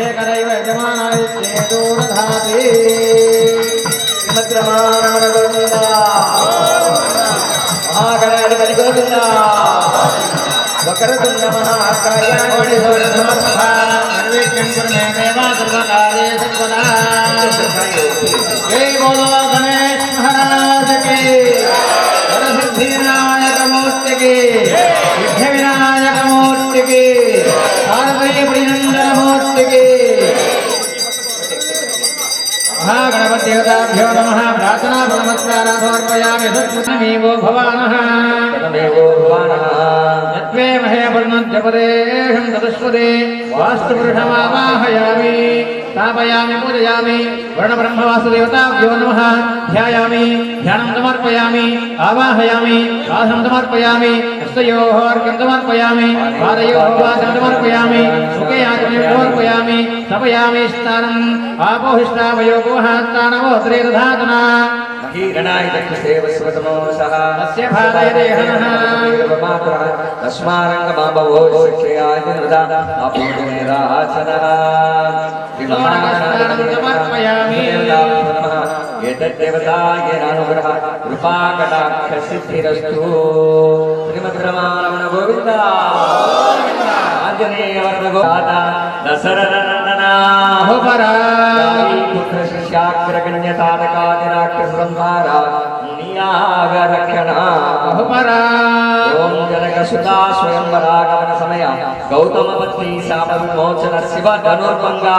एकदैव यजमानाय चेदोरधाति श्रीमद्रमारमण गोविंद महागणाधिपति गोविंद वक्रतुंड महाकाय समर्था निर्विघ्नं कुरु मे देवा सर्वकार्ये सर्वदा जय बोलो गणेश महाराज की वरसिद्धिविनायक मूर्ति की सिद्धिविनायक मूर्ति की शारदीय प्रियंजन मूर्ति की महागणपति देवताभ्यो नमः प्रार्थना नमस्काराः समर्पयामि सत्कृतमेवो भवानः यत्वे महे वर्णद्यपदेहं तदस्वदे वास्तुपुरुषमावाहयामि स्थापयामि पूजयामि वर्णब्रह्मवासुदेवताभ्यो नमः ध्यायामि ध्यानं समर्पयामि आवाहयामि साधनं समर्पयामि हस्तयोः अर्घ्यं समर्पयामि पादयोः वासनं समर्पयामि मुखे आचमनं समर्पयामि स्थापयामि स्थानम् आपोहिष्ठावयो गोहास्तानवोत्रे दधातुना गणाय दक्षसेव स्वतमोषः तस्य भादयते हनः तस्मारङ्गमाभवो शिक्षयाय नृदा अपूर्णेराचनः एतद्देवताय अनुग्रह कृपाकटाक्षसिद्धिरस्तु श्रीमद्रमारमण गोविन्द आञ्जनेय वरद गोदाता दशरथनन्दना पुत्र शिष्याग्रगण्यतारकादिराक्षसंहारा मुनियागरक्षणा ओम जनकसुता स्वयंवरागमन समय गौतमपत्नी शापविमोचन शिव धनुर्भंगा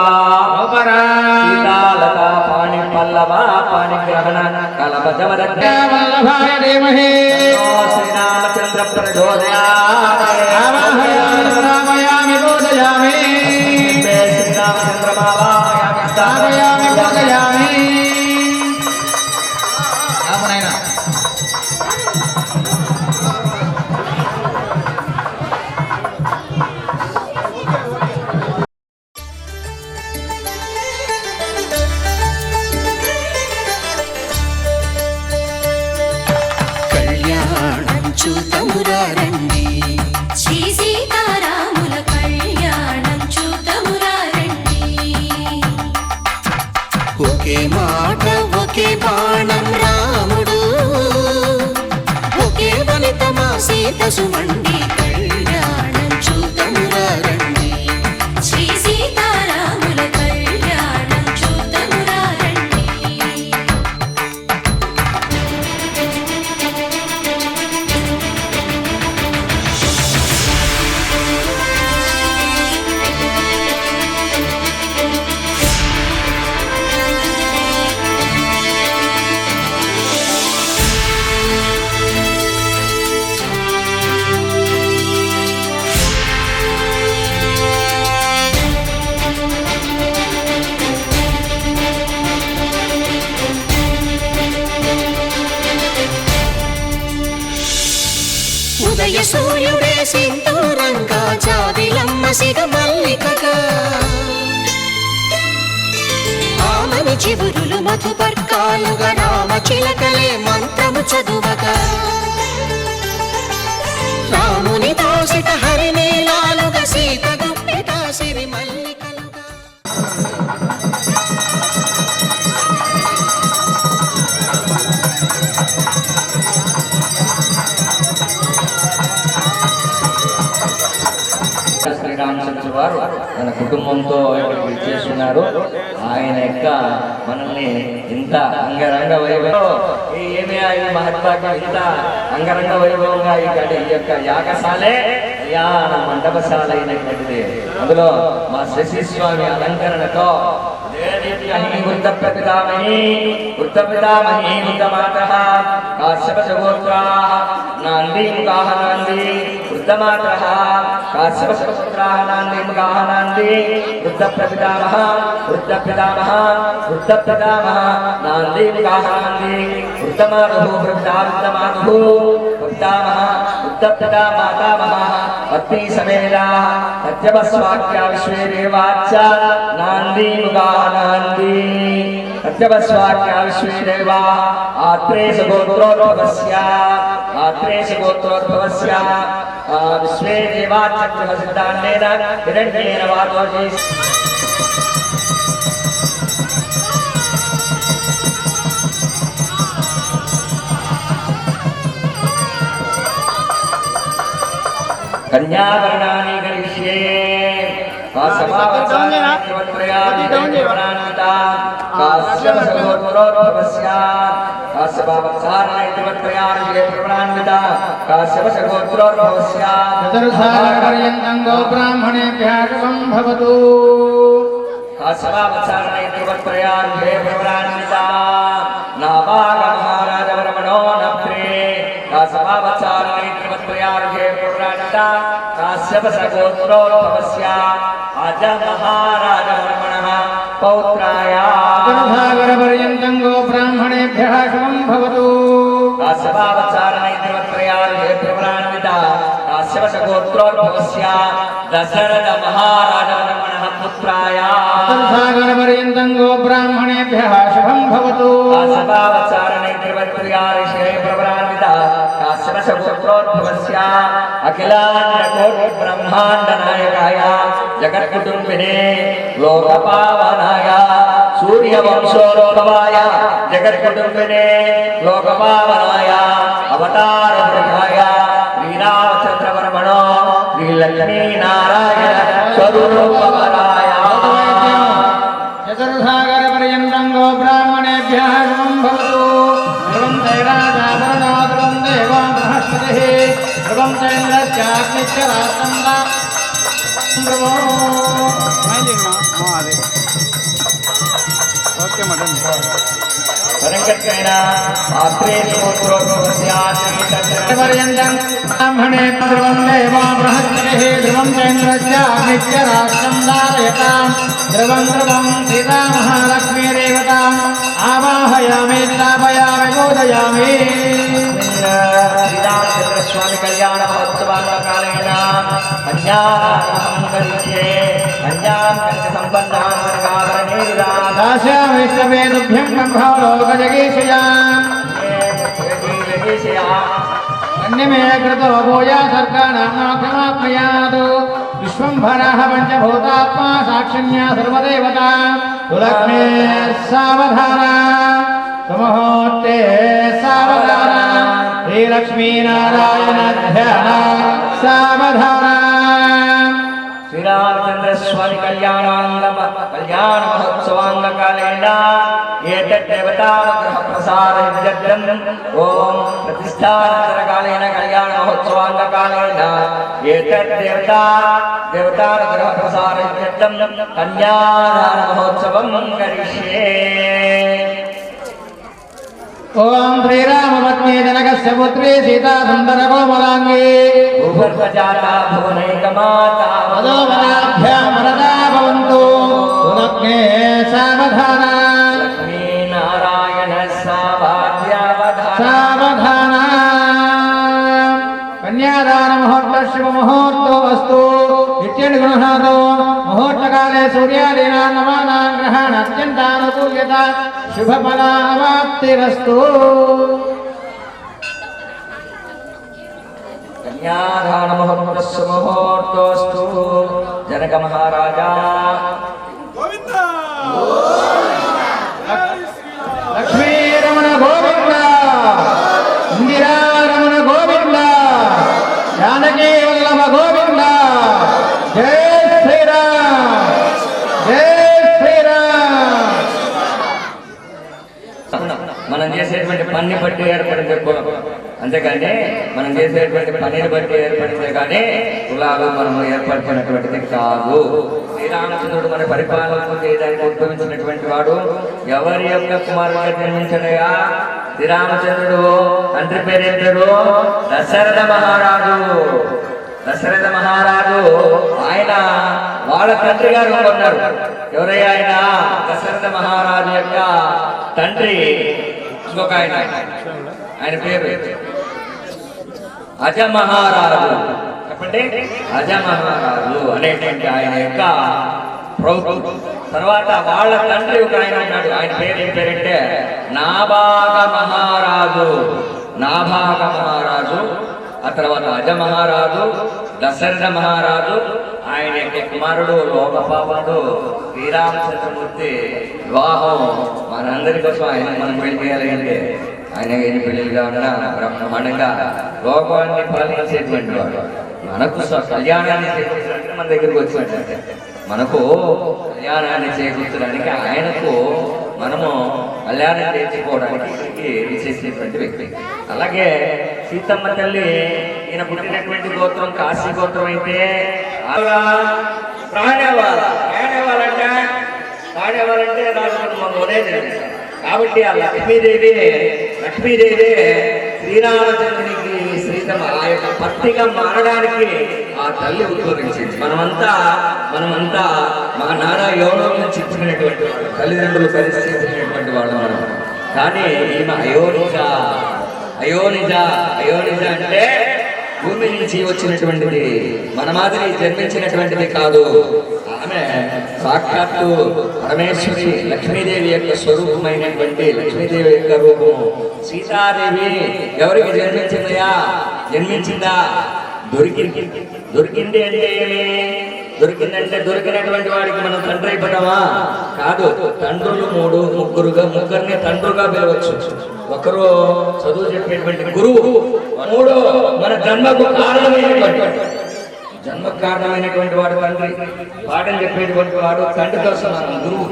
सीतालता पाणि पल्लवा पाणिग्रहण कलपजवरज्ञावल्लभाय धीमहि श्रीरामचंद्र प्रचोदयामि बोधयामि श्रीरामचंद्रमावायामि स्थापयामि बोधयामि శ్రీ సీతారాముల కళ్యాణం చూతమురారండి ఒకే మాట ఒకే బాణం రాముడు ఒకే వనిత మా సీత సుమండి కళ్యాణం చూతమురారండి శ్రీ సీతారాముల కళ్యాణం చూతమురారండి ఉదయ సూర్యుడే సింధూరంగా జాబిలమ్మ సిగ మల్లికగా ఆమని చివురులు మధుపర్కాలుగా రామ చిలకలే మంత్రము చదువగా రాముని దోసిట హరినీలాలుగా సీత గుప్పిట సిరి మల్లికలుగా శ్రీరామచంద్ర వారు మన కుటుంబంతో ఇక్కడికి చేస్తున్నారు. ఆయన యొక్క మనల్ని ఇంత అంగరంగ వైభవం ఏమి ఆయన మహత్వాకి ఇంత అంగరంగ వైభవంగా ఈ యొక్క యాగశాలే యాన మండపశాల అయినటువంటిది. అందులో మా శశిస్వామి అలంకరణతో వృత్తపితామహీ వృత్తమాతః కాశ్యపగోత్రాः నాందీముఖాः నాందీ వృత్తమాతః కాశ్యపపుత్రాः నాందీముఖాः నాందీ వృత్తపితామహ నాందీముఖాः నాందీ వృత్తమాతః వృత్తామాతః వృత్తపితామాతామహः పత్ని సమేతాः సత్యవస్వాక్య విశ్వే దేవాచ్చ నాందీముఖాः నాందీ సత్యవస్వాక్య విశ్వే దేవాः ఆత్రేయ గోత్రోద్భవస్య విశ్వే దేవాచ్చ సిద్ధాంతేన హిరణ్యేన వాతో कन्यावरणानि करिष्ये चतुर्सागरपर्यन्तं गो ब्राह्मणेभ्यः शुभं भवतु नाभागमहाराजवर्मणो नप्रे काश्यपचारणैत्रवत्रयार्घे पुराणिता काश्यपसगोत्रोद्भवस्य अजमहाराजवर्मणः पौत्राया चतुर्सागरपर्यन्तं गो ब्राह्मणेभ्यः शुभं भवतु काश्यपचारणैत्रवत्रयार्घे पुराणिता काश्यपसगोत्रोद्भवस्य दशरथ महाराजवर्मणः पुत्राया चतुर्सागरपर्यन्तं गो ब्राह्मणेभ्यः शुभं भवतु काश्यपचारणैत्रवत्रयार्घे पुराणिता काश्यपसगोत्रोद्भवस्य अखिलाण्डकोटि ब्रह्माण्ड नायकाय जगत्कुटुम्बिने लोकपावनाय सूर्यवंशोद्भवाय जगत्कुटुम्बिने लोकपावनाय अवतारपुरुषाय श्रीरामचन्द्रवर्मणो श्रीलक्ष्मीनारायण स्वरूपवराय चतुर्सागरपर्यन्तं गो ब्राह्मणेभ्यः शुभं भवतु ध्रुवं तैराजावरणो ध्रुवं देवो बृहस्पतिः ध्रुवं तैन्द्रश्चाग्निश्च राष्ट्रं ध्रुवो ओके मटन पर्यन्तं ब्राह्मणे ध्रुवं देवो बृहस्पतिः ध्रुवं चैन्द्रश्चाग्निश्च राष्ट्रं धारयताम् ध्रुवं ध्रुवं सीतामहालक्ष्मीदेवताम् आवाहयामि स्थापयामि बोधयामि श्रीरामचन्द्रस्वामी कल्याण महोत्सवाकालेन कन्यादानं करिष्ये कन्यां सम्बन्धान् वर्गावरणेरिदाम् दास्यामिष्टवेदुभ्यं ब्रह्मो लोकजगीषयाम् अन्यमे कृतो भूया सर्गाणामाप्नुयात् विश्वम्भरः पञ्चभूतात्मा साक्षिण्या सर्वदेवता तुलक्ष्मे सावधाना सुमुहूर्ते सावधाना श्रीलक्ष्मीनारायण ध्यान सावधाना श्रीरामचन्द्रस्वामी कल्याण महोत्सवाङ्गकालेन एतद्देवतानुग्रहप्रसादयज्ञम् ॐ प्रतिष्ठानन्तरकालेन कल्याण महोत्सवाङ्गकालेन देवतानुग्रहप्रसादयज्ञम् कन्यादान महोत्सवं करिष्ये ओम श्रीरामपत्नी जनकस्य पुत्री सीता सुंदर कोमलांगी भूगर्भजाता भुवनैकमाता मदोवनाभ्यां वरदा भवन्तु सुलग्ने सावधाना लक्ष्मीनारायण सावाद्यावधाना सावधाना कन्यादान मुहूर्त शुभ मुहूर्तो अस्तु नित्यनिगृह्णातो मुहूर्तकाले सूर्यादीनां नवानां ग्रहाणां अत्यन्तानुकूल्यता शुभफलावाप्तिरस्तु कन्यादान मुहूर्तोऽस्तु जनक महाराजा लक्ष्मीरमण गोविंद इंदिरारमण गोविंद जानकी वल्लभ गोविंद जय श्रीराम जय శ్రీరామ్. మనం చేసేటువంటి పని బట్టి ఏర్పడింది కులం, అంతేకాని మనం చేసేటువంటి పనిని బట్టి ఏర్పడిందే కానీ కులాలు మనము ఏర్పడినటువంటిది కాదు. శ్రీరామచంద్రుడు మన పరిపాలన చేయడానికి ఉద్భవించినటువంటి వాడు. ఎవరి యొక్క కుమారుడుగా జన్మించడయా? శ్రీరామచంద్రుడు తండ్రి పేరేంటారు? దశరథ మహారాజు. దశరథ మహారాజు ఆయన వాళ్ళ తండ్రి గారు ఉన్నారు. ఎవరయ్యా ఆయన? దశరథ మహారాజు యొక్క తండ్రి ఇంకొక ఆయన పేరు అజమహారాజు. చెప్పండి, అజమహారాజు అనేటువంటి ఆయన యొక్క ప్రభు. తర్వాత వాళ్ళ తండ్రి ఒక ఆయన ఉన్నాడు. ఆయన పేరు ఏం పేరంటే నాభాగ మహారాజు. నాభాగ మహారాజు, ఆ తర్వాత అజమహారాజు, దశరథ మహారాజు, ఆయన యొక్క కుమారుడు లోకపాలుడు శ్రీరామచంద్రమూర్తి వివాహం మనందరి కోసం ఆయన మనం పెళ్లి చేయాలి అంటే ఆయన ఎన్ని పెళ్లిగా ఉన్నా బ్రహ్మాండంగా లోకాన్ని పాలించేటువంటి వాడు. మనకు కళ్యాణాన్ని చేకూర్చడానికి మన దగ్గరికి వచ్చినట్టు, మనకు కళ్యాణాన్ని చేకూర్చడానికి ఆయనకు మనము కళ్యాణం చేర్చుకోవడానికి విశేషించినటువంటి వ్యక్తి. అలాగే సీతమ్మ తల్లి ఈయన పుట్టినటువంటి గోత్రం కాశీ గోత్రం అయితే ప్రాణేవాళ్ళంటే రాజు కుటుంబంలోనే జరిగింది. కాబట్టి ఆ లక్ష్మీదేవి శ్రీరామచంద్రునికి సీతమ్మ ఆ యొక్క పత్తిగా మారడానికి ఆ తల్లి ఉద్భవించింది. మనమంతా మా నాన్న యోగం నుంచి ఇచ్చినటువంటి వాడు, తల్లిదండ్రులు పరిస్థితినటువంటి వాడు మనం. కానీ ఈమె అయోనిజ అంటే భూమి నుంచి వచ్చినటువంటిది, మన మాదిరి జన్మించినటువంటిది కాదు. ఆమె సాక్షాత్తు పరమేశ్వరి లక్ష్మీదేవి యొక్క స్వరూపమైనటువంటి లక్ష్మీదేవి యొక్క రూపము. సీతాదేవి ఎవరికి జన్మించిందా? దొరికింది అంటే ఏమి? దొరికిందంటే దొరికినటువంటి వాడికి మనం తండ్రి అయిపోతామా? కాదు. తండ్రులు ముగ్గురిని తండ్రులుగా పిలవచ్చు. ఒకరు చదువు చెప్పేటువంటి గురువు, మూడు మన జన్మకు కారణమైనటువంటి వాడు తండ్రి. పాఠం చెప్పేటువంటి వాడు తండ్రితో సమానం గురువు.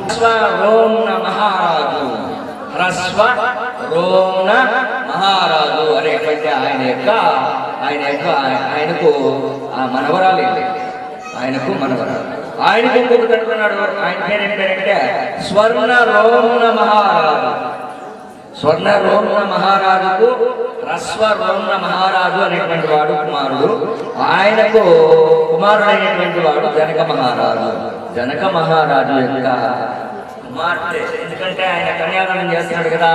మహారాజు అనేటువంటి ఆయనకు మనవరాలు. ఆయనకు ఇంకొక తండ్రున్నాడు. ఆయన పేరు ఏం పేరంటే స్వర్ణరోమ్న మహారాజుకు రస్వరోమ్న మహారాజు అనేటువంటి వాడు కుమారుడు. ఆయనకు కుమారుడైనటువంటి వాడు జనక మహారాజు యొక్క కుమార్తె. ఎందుకంటే ఆయన కన్యాదానం చేస్తున్నాడు కదా,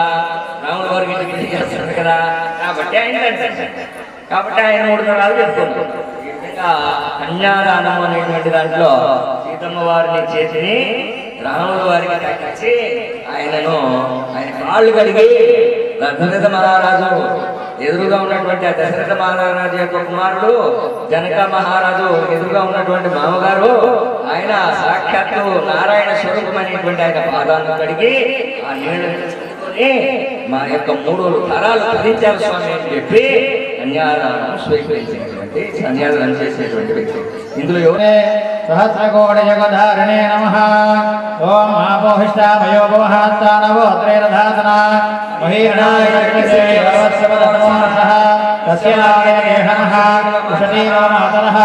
రాముల వారికి ఇంటికి చేస్తున్నాడు కదా, కాబట్టి ఆయన 3 తరాలు చెప్పుకుంటాడు. కన్యాదానం అనేటువంటి దాంట్లో సీతమ్మ వారిని చేతిని రాముల వారికి తగ్గించి ఆయన కాళ్ళు కడిగి దశరథ మహారాజు ఎదురుగా ఉన్నటువంటి ఆ దశరథ మహారాజు యొక్క కుమారుడు జనక మహారాజు ఎదురుగా ఉన్నటువంటి మామగారు ఆయన సాక్షాత్తు నారాయణ స్వరూపమైనటువంటి ఆయన పాదాలను కడిగి ఆ నీళ్లు తీసుకొని మా యొక్క 3 తరాలు తరించారు స్వామి అని చెప్పి కన్యాదానం స్వీకరించినటువంటి కన్యాదానం చేసేటువంటి వ్యక్తి. ఇందులో సహస్రకోటి జగధారణే నమః. ఓం ఆపోహిష్టామయోపమహాస్తానవోత్రేరధాసన మహీర్ణాయ వరవత్సవదమోనసః తస్యాయ దేహనః ఉషతీరో మాతరః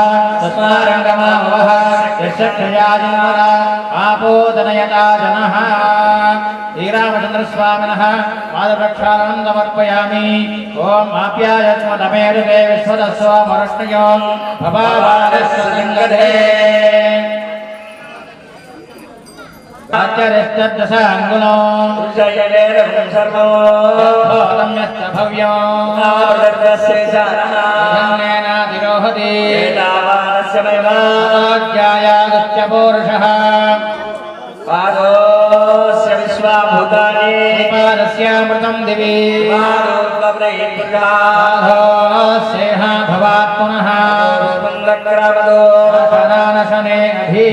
తస్మారంగమావః యక్షక్షయాజన్మన ఆపోదనయతా జనః. శ్రీరామచంద్రస్వామినః పాదప్రక్షాళనం సమర్పయామి. ఓం ఆప్యాయస్మతమేరుతే విశ్వదస్వామరుష్ణయో భవావారస్వలింగదే ఆచరిష్టదశాంగులో భవ్యోహతి పౌరుష పాదోస్య విశ్వాభూతాని పాదస్యామృతం దివి సేహ భవాత్ పునః శనానశనే అధి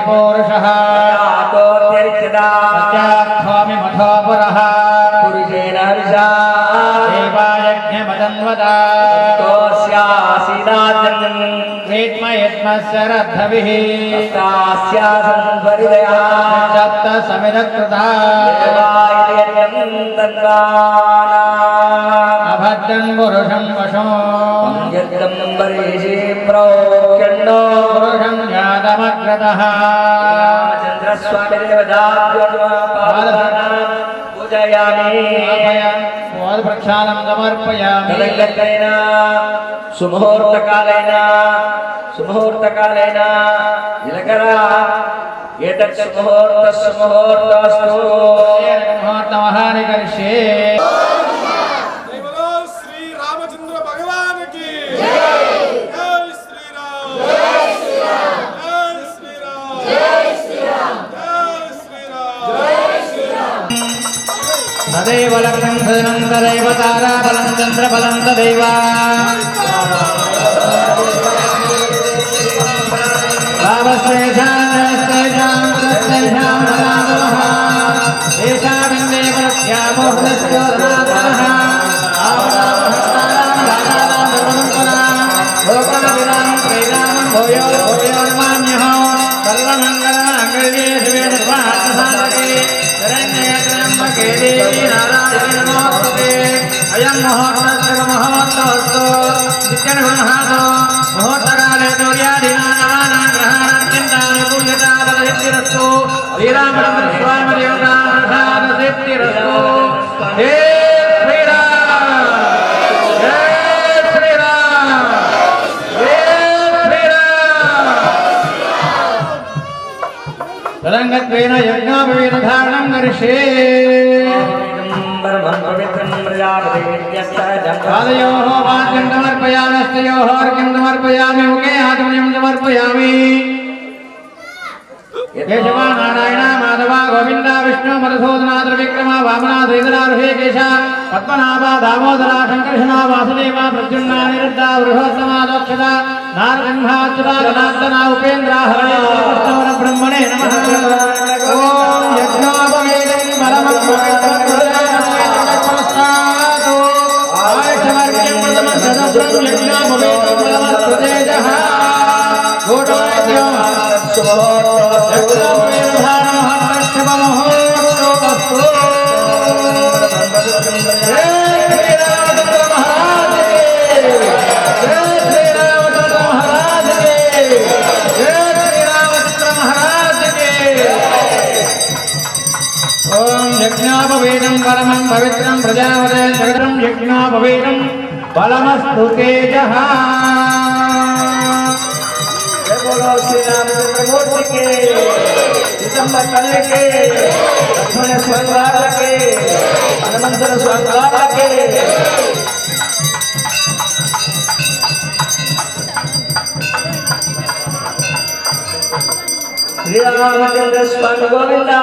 పౌరుష సత్యార్థోమి మధోపురః పురుషేణ హర్షా దేవాయజ్ఞమదన్వదా శ్రద్ధభిః సప్త సమిధకృతా అభద్రం పురుషం వశో పురుషం జాతమగ్రతః పాదప్రక్షాళనం సమర్పయామి. సుముహూర్తకాలైనా ఇలకరా ఏతత్ సుముహూర్తస్తు ముహూర్తమహాని కరిష్యే. శ్రీ రామచంద్ర భగవానికి జై. జై శ్రీరామ్. జై శ్రీరామ్. జై శ్రీరామ్. జై శ్రీరామ్. జై శ్రీరామ్. తదేవ లగ్నం సదనం తదేవ తారాబలం చంద్రబలం తదేవ అయం మహోత్సవ మహోత్సవస్తు నిత్యనుగ్రహాతో మహోత్తరాలే దౌర్యాధీనానానా గ్రహాణాత్యంతాని పూజ్యతాదసిద్ధిరస్తు శ్రీరామచంద్ర స్వామి దేవతానుసార సిద్ధిరస్తు హే శ్రీరామ్ జై శ్రీరామ్ జై శ్రీరామ్ తరంగత్వేన యజ్ఞోపవేద ధారణం కరిష్యే పాదయోః వాక్యం సమర్పయామి హస్తయోః అర్ఘ్యం సమర్పయామి ముఖే ఆచమనం సమర్పయామి కేశవ నారాయణ మాధవ గోవింద విష్ణు మధుసూదన త్రివిక్రమ వామన శ్రీధర ఋషికేశ పద్మనాభ దామోదర సంకర్షణ వాసుదేవ ప్రద్యుమ్న నిరుద్ధ బృహోత్తమ దోక్షద నారసింహాచ్యుత జనార్దన ఉపేంద్ర హరే కృష్ణవర బ్రహ్మణే నమః. ఓం యజ్ఞోపవేదం బలమస్మృతాస్తు ఆయుషమర్ఘ్యం ప్రథమశతస్రం యజ్ఞోపవేదం బలమస్మృతేజః గోటోద్యం యజ్ఞోపవేదం పరమం పవిత్రం ప్రజాపతే జగదం యజ్ఞోపవేదం బలమస్తు తేజః. बोलो श्री रामचंद्र मूर्ति के दिसंबर कल्ले के लक्ष्मण स्वागत के हनुमंतर स्वागत के श्री रामचंद्र स्वामी गोविंदा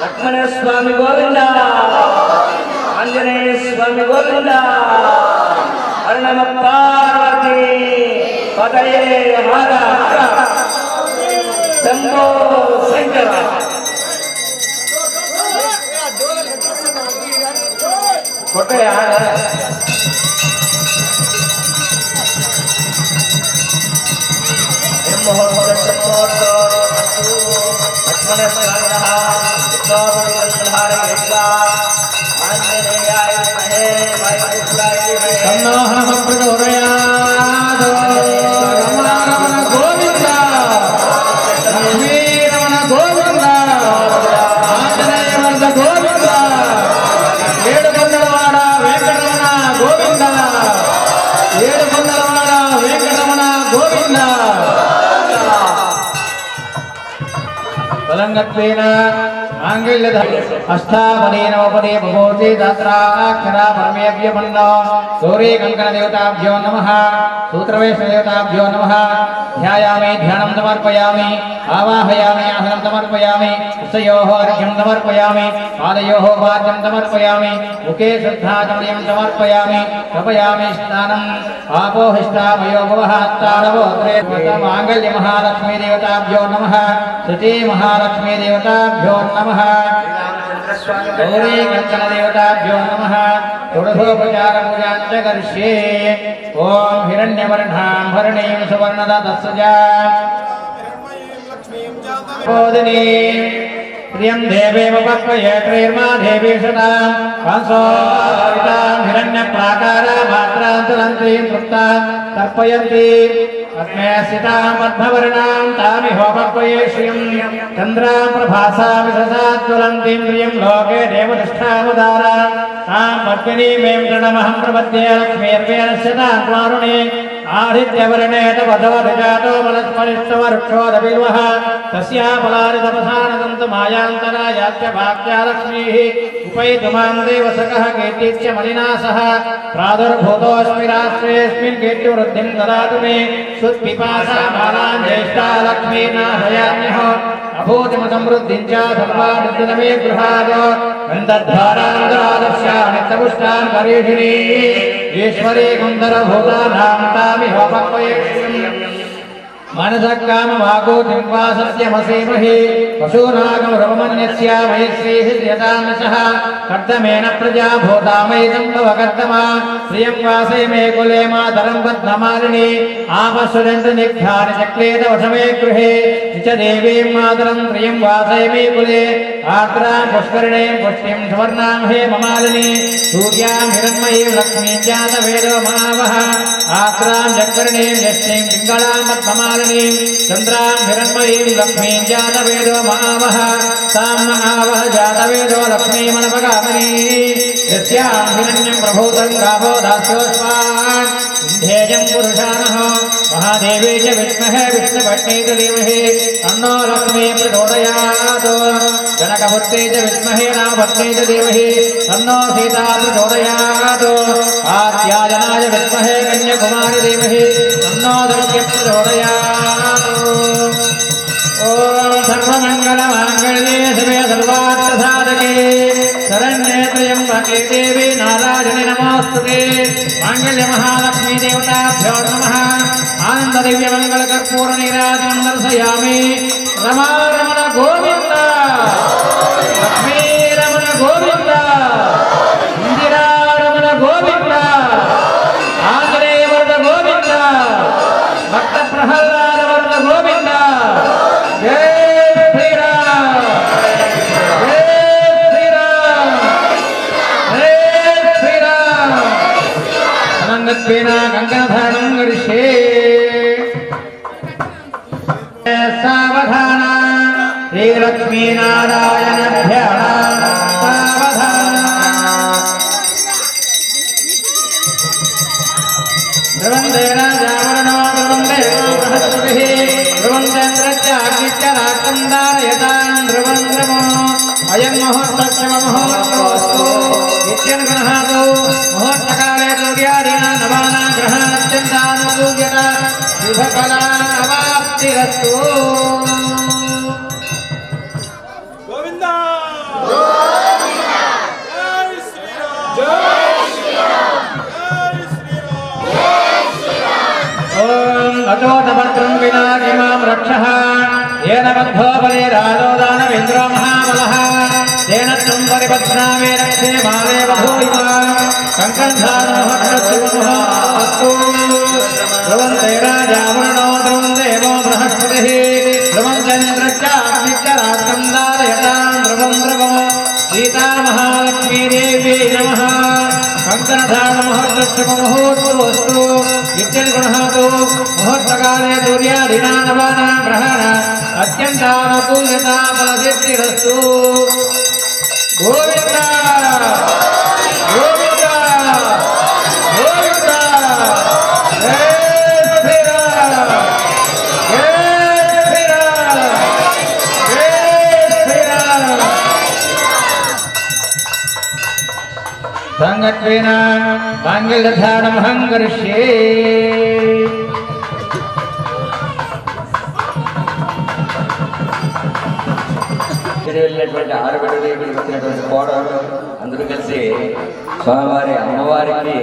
लक्ष्मण स्वामी गोविंदा आंजनेय स्वामी गोविंदा हर नम पार्वती पदये हर शंभो शंकर. फोटो यार लक्ष्मण आंजनेयाय सन्नोहम प्रचोदयात्. रमण गोविंद लक्ष्मी रमण गोविंद आंजनेय वर्ध गोविंद ఏడుకొండలవాడ వెంకటరమణ గోవింద ఏడుకొండలవాడ వెంకటరమణ గోవింద. తలంగత్వేన మాంగళ్యధ అష్టావనేనవపదే భవతి దాత్రాక్షరా పరమేభ్యమన్న సూర్య కంకణ దేవతాభ్యో నమః సూత్రవేష దేవతాభ్యో నమః. ధ్యాయామి ధ్యానం సమర్పయామి ఆవాహయామి ఆసనం సమర్పయామి హస్తయోః అర్ఘ్యం సమర్పయామి పాదయోః వాద్యం సమర్పయామి ముఖే శ్రద్ధాచమనీయం సమర్పయామి కపయామి స్నానం ఆపోహిష్టామయో భవహత్తారవోత్రే మాంగళ్య మహాలక్ష్మీ దేవతాభ్యో నమః శృతి మహాలక్ష్మీ దేవతాభ్యో నమః గౌరీ కంకణ దేవతాభ్యో నమః షోడశోపచార పూజాంచ కరిష్యే. ఓం హిరణ్యవర్ణాం భరణీం సువర్ణదత్తస్సజా బోధిని ప్రియం దేవేమపక్వయే త్రైర్మా దేవీషతా కాంసోవితాం హిరణ్యప్రాకార మాత్రాంతరంత్రీం తృప్తాం తర్పయంతి పద్మే స్థితాం పద్మవర్ణాం తామిహోపక్వయే శ్రియం చంద్రాం ప్రభాసాం విససాజ్వలంతిం ప్రియం లోకే దేవతిష్టాముదారాం తాం పద్మినీమేం దృఢమహం ప్రపద్యే లక్ష్మీర్వేణస్య తాం త్వారుణే ఆదిత్యవర్ణే తపదవజాతో వనస్పతిష్టవృక్షోదపిల్వః తస్యా ఫలాని తపసానదంత మాయాంతరాయాత్య భాగ్యా లక్ష్మీః ఉపైతుమాం దేవసకః కీర్తిశ్చ మలినా సహ ప్రాదుర్భూతోऽస్మి రాష్ట్రేऽస్మిన్ కీర్తివృద్ధిం దదాతు మే సుత్పిపాసా బాలాం జ్యేష్ఠా లక్ష్మీర్నాశయామ్యహో అభూతిమ సమృద్ధిం చ సర్వానిర్దిన మే గృహాద గంధద్వారాంతరాదర్శాన్ నిత్యపుష్టాన్ పరీషిణీ ఈశ్వరీ గుంధరభూతానాం తామిహోపక్వయే. मनसक्कामवाको जिह्वा सत्यमसेमहि पशूनागं रममन्यस्य मयश्रीः यतानशः कर्दमेन प्रजा भूतामयितं भव कर्दमा प्रियं वासे मे कुले मातरं पद्ममालिनी आपश्वरन्तु निग्धानि चक्लेत वशमे गृहे च देवीं मातरं प्रियं वासे मे कुले आर्द्रां पुष्करिणीं पुष्टिं सुवर्णां हे ममालिनी सूर्यां हिरण्मयीं लक्ष्मीं जातवेदो महावः आर्द्रां जक्करिणीं यष्टिं पिङ्गलां पद्ममालिनीं चन्द्रां हिरण्मयीं लक्ष्मीं जातवेदो महावः तां महावः जातवेदो लक्ष्मीमनपगामिनी यस्यां हिरण्यं प्रभूतं गावो दास्योऽस्मान् ध्येयं पुरुषाणः महादेवी च विद्महे विष्णुपत्नी च धीमहि तन्नो लक्ष्मी प्रचोदयात् जनकपुत्री च विद्महे रामपत्नी च धीमहि तन्नो सीता प्रचोदयात् कात्यायनाय विद्महे कन्याकुमारी धीमहि तन्नो दुर्गे प्रचोदयात् ॐ सर्वमङ्गलमाङ्गल्ये शिवे सर्वार्थसाधके शरण्ये त्र्यम्बके देवी नारायणि नमोऽस्तुते माङ्गल्यमहालक्ष्मी देवताभ्यो नमः आनन्ददिव्यमङ्गलकर्पूरनीराजनं दर्शयामि रमा रमण गोविन्द लक्ष्मी रमण गोविन्द इन्दिरा रमण गोविन्द आञ्जनेयवर्ध गोविन्द भक्तप्रह्लादवर्ध गोविन्द जय श्रीराम जय श्रीराम जय श्रीराम अनङ्गत्वेन कङ्कणधारणं करिष्ये सावधान श्रीलक्ष्मीनारायणभ्यः सावधान ध्रुवन्दे राजावरणो ध्रुवन्दे बृहस्पतिः ध्रुवन्देन्द्रश्चाग्निश्च राष्ट्रं धारयतां ध्रुवं ध्रुवो अयं महोत्सवमहोत्सवस्तु नित्यनुगृहातो मुहूर्तकाले सूर्यादीनां नवानां ग्रहाणात्यन्तानुकूल्यता शुभफलावाप्तिरस्तु గోవింద గోవింద జై శ్రీరామ్ జై శ్రీరామ్ జై శ్రీరామ్ ॐ अचोतभद्रं विनाशिमां रक्षः येन बद्धो बलिराजो दानवेन्द्रो महाबलः तेन त्वं परिबध्नामि रक्षे माले बभूविमा कङ्कणधारणमस्तु ध्रुवन्ते राजावरणो ध्रुवं देवो बृहस्पतिः ध्रुवं चन्द्रश्चाग्निश्च राष्ट्रं धारयतां ध्रुवं ध्रुवो सीतामहालक्ष्मी देवी नमः कङ्कणधारणमहोत्सवमुहूर्तोऽस्तु नित्यनुगृहातो मुहूर्तकाले सूर्यादीनां नवानां ग्रहाणां अत्यन्तानुकूल्यता फलसिद्धिरस्तु गोविन्द गोविन्द गोविन्द जय श्रीराम जय श्रीराम जय श्रीराम संगत्वेन माङ्गल्यधारणमहं करिष्ये వెళ్ళినటువంటి ఆడబిడ్డలు ఇక్కడికి వచ్చినటువంటి కోడలు అందరూ కలిసి స్వామివారి అమ్మవారికి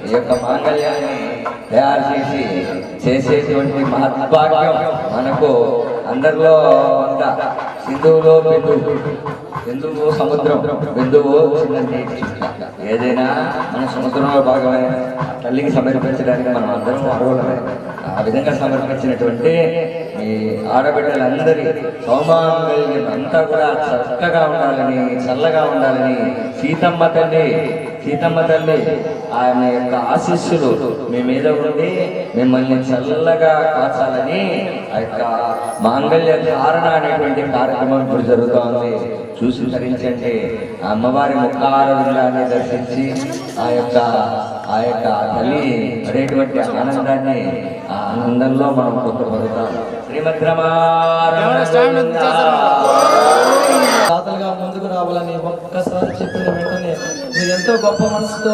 ఈ యొక్క మాంగళ్యాన్ని తయారు చేసేటువంటి మహద్భాగ్యం మనకు అందరిలో కొంత సింధువులో బిందువు సముద్రం బిందువు చిన్నది ఏదైనా మన సముద్రంలో భాగమే తల్లికి సమర్పించడానికి మనం అందరం అర్హులమే. ఆ విధంగా సమర్పించినటువంటి ఈ ఆడబిడ్డలందరి సౌమాంగల్యం అంతా కూడా చక్కగా ఉండాలని చల్లగా ఉండాలని సీతమ్మ తల్లి ఆమె యొక్క ఆశీస్సులు మీ మీద ఉండి మిమ్మల్ని చల్లగా కాచాలని ఆ యొక్క మాంగళ్య ధారణ అనేటువంటి కార్యక్రమం ఇప్పుడు జరుగుతోంది. చూసి ధరించండి. ఆ అమ్మవారి ముఖారవిందాన్ని దర్శించి ఆ యొక్క తల్లి పడేటువంటి ఆనందాన్ని ఆ ఆనందంలో మనం పొందుతాం. దాతలుగా ముందుకు రావాలని ఒక్కసారి చెప్పిన వెంటనే మీరు ఎంతో గొప్ప మనసుతో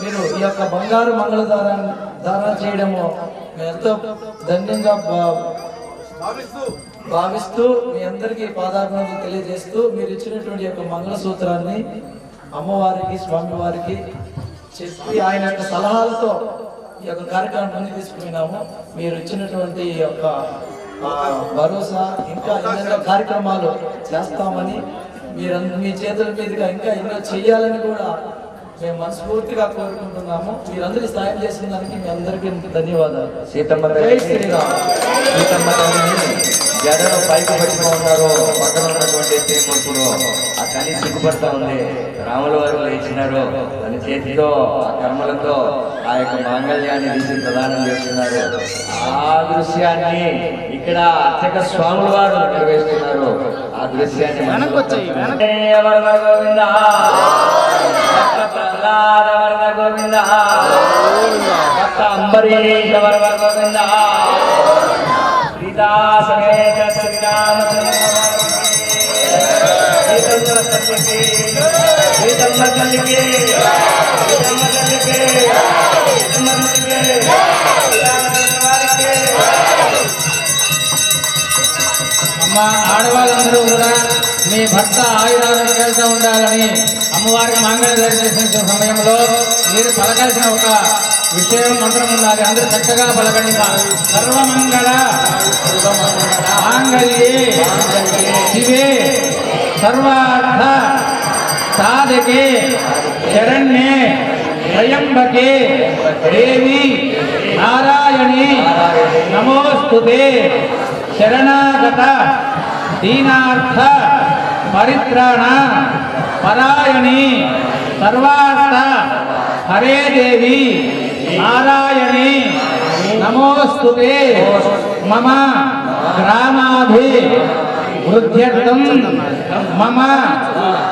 మీరు ఈ యొక్క బంగారు ధారణ చేయడము మేము ఎంతో ధన్యంగా భావిస్తూ మీ అందరికీ పాదాభివందనలు తెలియజేస్తూ మీరు ఇచ్చినటువంటి యొక్క మంగళసూత్రాన్ని అమ్మవారికి స్వామివారికి చెప్పి ఆయన యొక్క సలహాలతో ఈ యొక్క కార్యక్రమాన్ని తీసుకున్నాము. మీరు ఇచ్చినటువంటి ఈ యొక్క భరోసా ఇంకా ఎన్నెన్నో కార్యక్రమాలు చేస్తామని మీ చేతుల మీదుగా ఇంకా ఎన్నో చేయాలని కూడా మేము మనస్ఫూర్తిగా కోరుకుంటున్నాము. మీరందరూ సాయం చేసిన దానికి మీ అందరికీ ధన్యవాదాలు. సీతమ్మ జై తల్లి శ్రీరామ్. సీతమ్మ తల్లిని జడలో పైకి పట్టుకున్నారు. పక్కన ఉన్నటువంటి శ్రీమూర్తులు ఆ తల్లి సిగ్గుపడతా ఉంది. రాముల వారు లేచినారు. తన చేతితో ఆ కర్మలతో ఆ యొక్క మాంగళ్యాన్ని తీసి ప్రదానం చేస్తున్నారు. ఆ దృశ్యాన్ని ఇక్కడ అర్చక స్వాముల వారు నిర్వహిస్తున్నారు. ఆ దృశ్యాన్ని వర్ణ గోవింద, ప్రహ్లాద వర్ణ గోవింద, భక్త అంబరీష వర్ణ గోవింద, సీతా సమేత శ్రీరామచంద్ర సీతమ్మ తల్లికి అమ్మ ఆడవాళ్ళందరూ కూడా మీ భర్త ఆయురారోగ్యాలతో ఉండాలని అమ్మవారికి మంగళ చేసిన సమయంలో మీరు పలకాల్సిన ఒక విషయం మంత్రం ఉండాలి. అందరూ చక్కగా పలకండి. సర్వమంగళ మాంగళ్యే శివే సర్వార్థ సాధకే శరణ్యే త్రయంబకే దేవి నారాయణి నమోస్తుతే శరణాగత దీనార్థ పరిత్రాణ పరాయణి సర్వార్థ హరే దేవి నారాయణి నమోస్తుతే మమ గ్రామాభి వృద్ధ్యర్థం మమ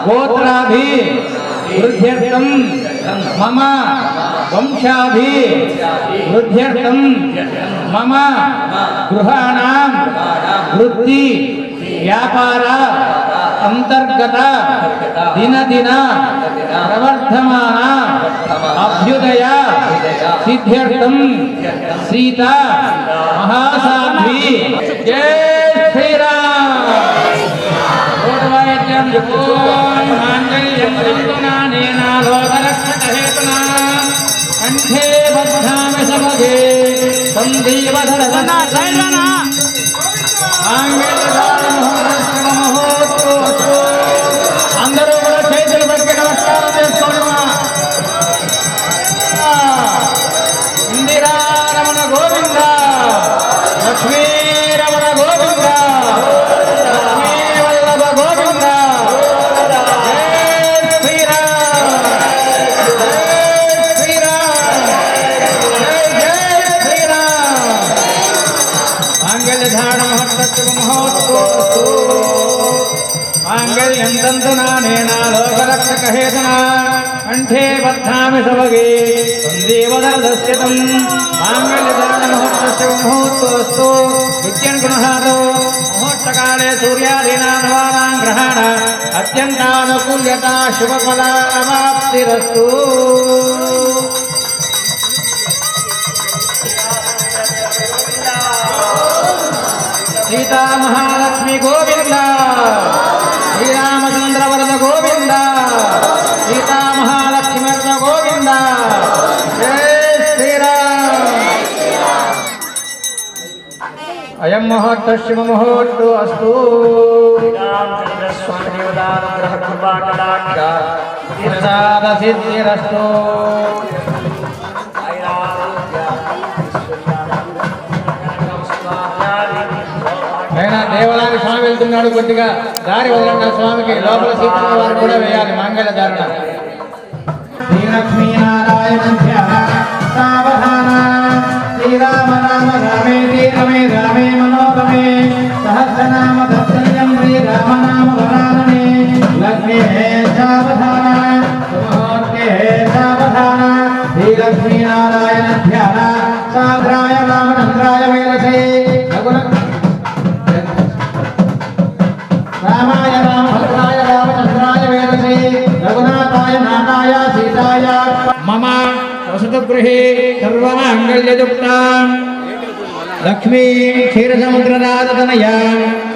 గోత్రాభి వృద్ధ్యర్థం మమ వంశాభి వృద్ధ్యర్థం మమ గృహాణాం వృద్ధి వ్యాపార అంతర్గత దినదిన ప్రవర్ధమాన అభ్యుదయ సిద్ధ్యర్థం సీత మహాసాధ్వి జై శ్రీరామ్. ఓటవాయిద్యం ఓం మాంగళ్యం తంతునానేన లోకరక్షకహేతునా కంఠే బధ్నామి సభగే సందీవధరధన సైరనా అందరూ కూడా చేతులు పెట్టి నమస్కారం చేసుకోవడమా. ఇందిరారమణ గోవింద, లక్ష్మీరమణ గోవింద, లక్ష్మీ వల్లభ గోవింద. జై శ్రీరామ్, జై శ్రీరామ్, జై శ్రీరామ్. మాంగళ్యధారణ మహోత్సవస్తు మాంగళ్యం తంతునానేన లోకరక్షకహేతునా కంఠే బధ్నామి సభగే సందీవదరదస్యతం. మాంగళ్యధారణ మహోత్సవస్తు నిత్యం గృహాదో ముహూర్తకాలే సూర్యాదీనాం నవానాం గ్రహాణ అత్యంతానుకూల్యత శుభఫలావాప్తిరస్తు. సీతా మహాలక్ష్మి గోవింద, శ్రీరామచంద్ర వరద గోవింద, సీతా మహాలక్ష్మి వరద గోవింద. జై శ్రీరామ్. అయం ముహూర్త శుభ ముహూర్తో అస్తు. ప్రసాద సిద్ధిరస్తు. అయినా దేవాలయానికి స్వామి వెళ్తున్నాడు, కొద్దిగా దారి వదలండి. స్వామికి లోపల సీతమ్మ వారు కూడా వేయాలి మంగళ ధారణ. శ్రీలక్ష్మీనారాయణ సావధాన శ్రీరామ రామ రామేతి రమే రామే మనోరమే సహస్రనామ తత్సల్యం శ్రీరామ నామ వరాననే లక్ష్మీ సావధాన సుముహూర్తే సావధాన శ్రీలక్ష్మీనారాయణ ధ్యాన సాద్రాయ రామచంద్రాయ వేదసే రామాయ రామభద్రాయ రామచంద్రాయ వేదసే రఘునాథాయ నాథాయ సీతాయ మమ వసతు గృహే సర్వమాంగళ్యయుక్తా లక్ష్మీ క్షీరసముద్రరాజతనయ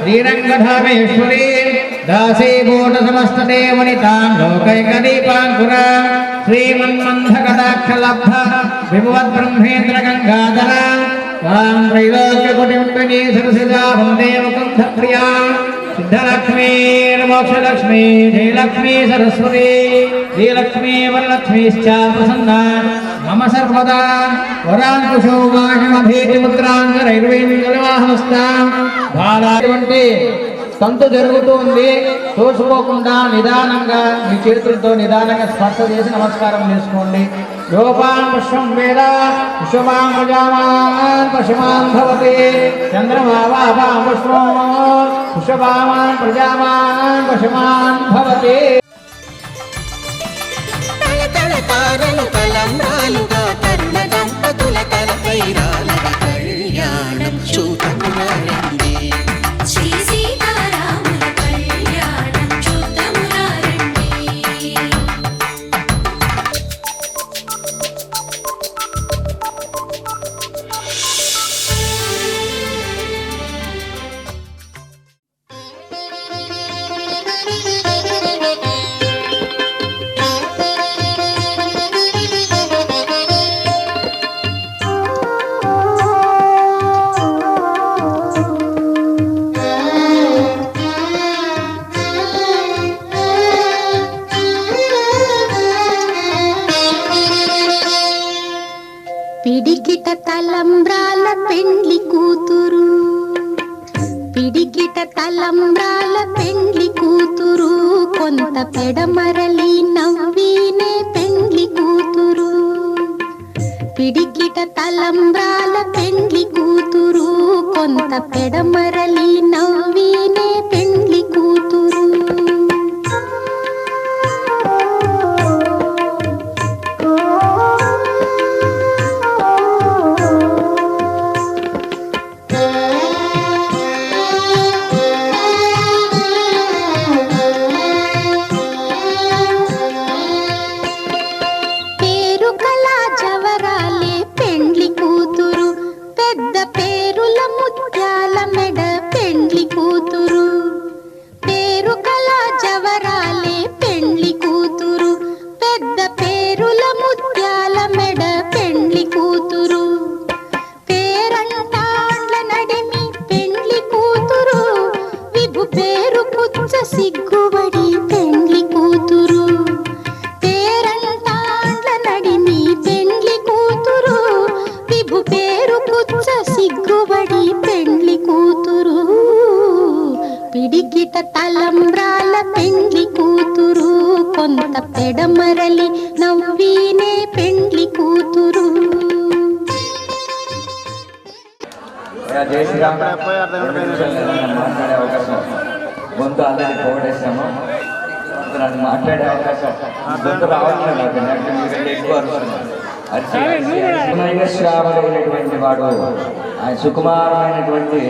శ్రీరంగధామేశ్వరీ దాసీభూత సమస్తతే వనితాం లోకైకదీపాంకుర శ్రీమన్మంథకటాక్షలబ్ధ విభవత్ బ్రహ్మేంద్ర గంగాధర వాం త్రైలోక్యకుటుంబినీ సరసిజా వందే ముకుంద ప్రియా సిద్ధలక్ష్మీ మోక్షలక్ష్మీ జయలక్ష్మీ సరస్వతి శ్రీలక్ష్మీ వరలక్ష్మీశ్చ ప్రసన్నా మమ సర్వదా వరాంకుశోభాషమభీతిముద్రాంగరైర్వేంద్రవాహనస్థాం బాలాటువంటి తంతు జరుగుతూ ఉంది. తోసుకోకుండా నిదానంగా మీ చేతులతో నిదానంగా స్పర్శ చేసి నమస్కారం చేసుకోండి. యోపాన్ పుష్పం వేద పుష్పమాన్ ప్రజామాన్ పశుమాన్ భవతి చంద్రమా వాపాం పుష్పం పుష్పమాన్ ప్రజామాన్ పశుమాన్ భవతి. తల తారలు తలంబ్రాలుగా తరుణ దంపతుల తలపై రాలగా కళ్యాణం చూడమురండి. శ్రీ సీతారాముల కళ్యాణం చూద్దామురండి. పిడికిట తలంబ్రాల పెండ్లి కూతురు, పిడికిట తలంబ్రాల పెండ్లి కూతురు, కొంత పెడమరలి నవ్వినే పెండ్లి కూతురు. పిడికిట తలంబ్రాల పెండ్లి కూతురు, కొంత పెడమరలి నవ్వినే పెండ్లి కూతురు. సిగ్గుబడి పెండ్లి కూతురు, పేరంటాండ్ల నడిమి పెండ్లి కూతురు, విభు పేరు పుచ్చ సిగ్గుబడి పెండ్లి కూతురు. పిడికిట తలంబ్రాల పెండ్లి కూతురు, కొంత పెడమరలి నవ్వినే పెండ్లి కూతురు. జై శ్రీరామ్. మాట్లాడే అవకాశం గొంతు ఆల్రెడీ పోగొట్టేసాము. నన్ను మాట్లాడే అవకాశం గొంతు రావట్లేదు నాకు. ఎందుకంటే ఎక్కువ శ్యాముడైనటువంటి వాడు, ఆయన సుకుమారమైనటువంటి,